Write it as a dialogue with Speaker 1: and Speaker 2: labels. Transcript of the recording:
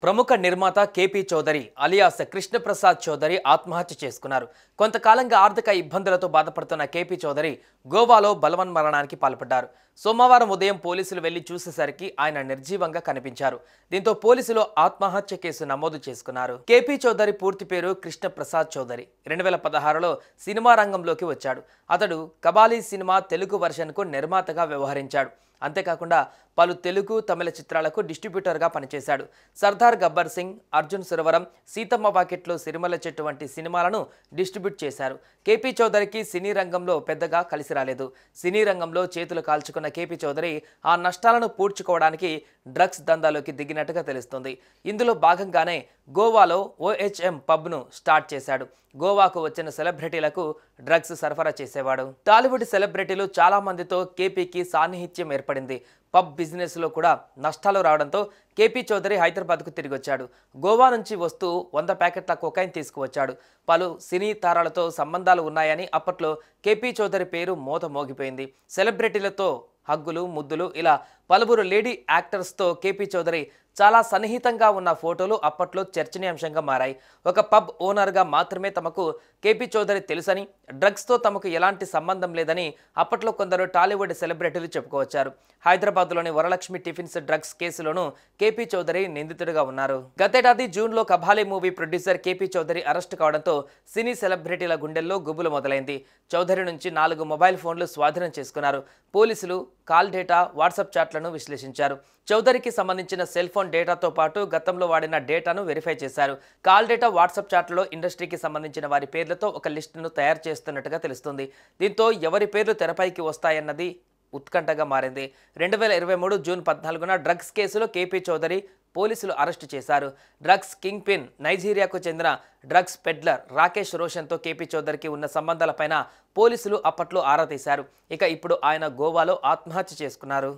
Speaker 1: ప్రముఖ నిర్మాత KP Chowdary alias Krishnaprasad Chowdary ఆత్మహత్య చేసుకున్నారు. కొంతకాలంగా ఆర్థిక ఇబ్బందులతో బాధపడుతున్న కేపీ చౌదరి గోవాలో బలవన్మరణానికి పాల్పడ్డారు. సోమవారం ఉదయం పోలీసులు వెళ్లి చూసేసరికి ఆయన నిర్జీవంగా కనిపించారు. దీంతో పోలీసులు ఆత్మహత్య కేసు నమోదు చేసుకున్నారు. కేపీ చౌదరి పూర్తి పేరు కృష్ణప్రసాద్ చౌదరి. 2016లో సినిమా రంగంలోకి వచ్చాడు. అతడు కబాలీ సినిమా తెలుగు వర్షన్కు నిర్మాతగా వ్యవహరించాడు. అంతేకాకుండా పలు తెలుగు, తమిళ చిత్రాలకు డిస్ట్రిబ్యూటర్గా పనిచేశాడు. సర్దార్ గబ్బర్ సింగ్, అర్జున్ సురవరం, సీతమ్మ వాకిట్లో సిరిమల్ల చెట్టు వంటి సినిమాలను డిస్ట్రిబ్యూట్ చేశారు. కేపీ చౌదరికి సినీ రంగంలో పెద్దగా కలిసి రాలేదు. సినీ రంగంలో చేతులు కాల్చుకున్న కేపీ చౌదరి ఆ నష్టాలను పూడ్చుకోవడానికి డ్రగ్స్ దందాలోకి దిగినట్టుగా తెలుస్తుంది. ఇందులో భాగంగానే గోవాలో OHM పబ్ను స్టార్ట్ చేశాడు. గోవాకు వచ్చిన సెలబ్రిటీలకు డ్రగ్స్ సరఫరా చేసేవాడు. టాలీవుడ్ సెలబ్రిటీలు చాలా మందితో కేపీకి సాన్నిహిత్యం ఏర్పడింది. పబ్ బిజినెస్లో కూడా నష్టాలు రావడంతో కేపీ చౌదరి హైదరాబాద్కు తిరిగి వచ్చాడు. గోవా నుంచి వస్తూ 100 ప్యాకెట్ల కొకైన్ తీసుకువచ్చాడు. పలు సినీ తారాలతో సంబంధాలు ఉన్నాయని అప్పట్లో కేపీ చౌదరి పేరు మోత మోగిపోయింది. సెలబ్రిటీలతో హగ్గులు, ముద్దులు ఇలా పలువురు లేడీ యాక్టర్స్తో కేపీ చౌదరి చాలా సన్నిహితంగా ఉన్న ఫోటోలు అప్పట్లో చర్చనీయాంశంగా మారాయి. ఒక పబ్ ఓనర్గా మాత్రమే తమకు కేపీ చౌదరి తెలుసని, డ్రగ్స్తో తమకు ఎలాంటి సంబంధం లేదని అప్పట్లో కొందరు టాలీవుడ్ సెలబ్రిటీలు చెప్పుకోవచ్చారు. హైదరాబాద్లోని వరలక్ష్మి టిఫిన్స్ డ్రగ్స్ కేసులోనూ కేపీ చౌదరి నిందితుడిగా ఉన్నారు. గతేడాది జూన్లో Kabali movie producer KP Chowdary arrest కావడంతో సినీ సెలబ్రిటీల గుండెల్లో గుబులు మొదలైంది. చౌదరి నుంచి 4 మొబైల్ ఫోన్లు స్వాధీనం చేసుకున్నారు. పోలీసులు కాల్ డేటా, వాట్సాప్ చాట్లను విశ్లేషించారు. చౌదరికి సంబంధించిన సెల్ ఫోన్ డేటాతో పాటు గతంలో వాడిన డేటాను వెరిఫై చేశారు. కాల్ డేటా, వాట్సాప్ చాట్లలో ఇండస్ట్రీకి సంబంధించిన వారి పేర్లతో ఒక లిస్టును తయారు చేస్తున్నట్టుగా తెలుస్తుంది. దీంతో ఎవరి పేర్లు తెరపైకి వస్తాయన్నది ఉత్కంఠగా మారింది. 2023 జూన్ 14న డ్రగ్స్ కేసులో కేపీ చౌదరి పోలీసులు అరెస్టు చేశారు. డ్రగ్స్ కింగ్ పిన్, నైజీరియాకు చెందిన డ్రగ్స్ పెడ్లర్ రాకేష్ రోషన్తో కేపీ చౌదరికి ఉన్న సంబంధాలపైన పోలీసులు అప్పట్లో ఆరా తీశారు. ఇక ఇప్పుడు ఆయన గోవాలో ఆత్మహత్య చేసుకున్నారు.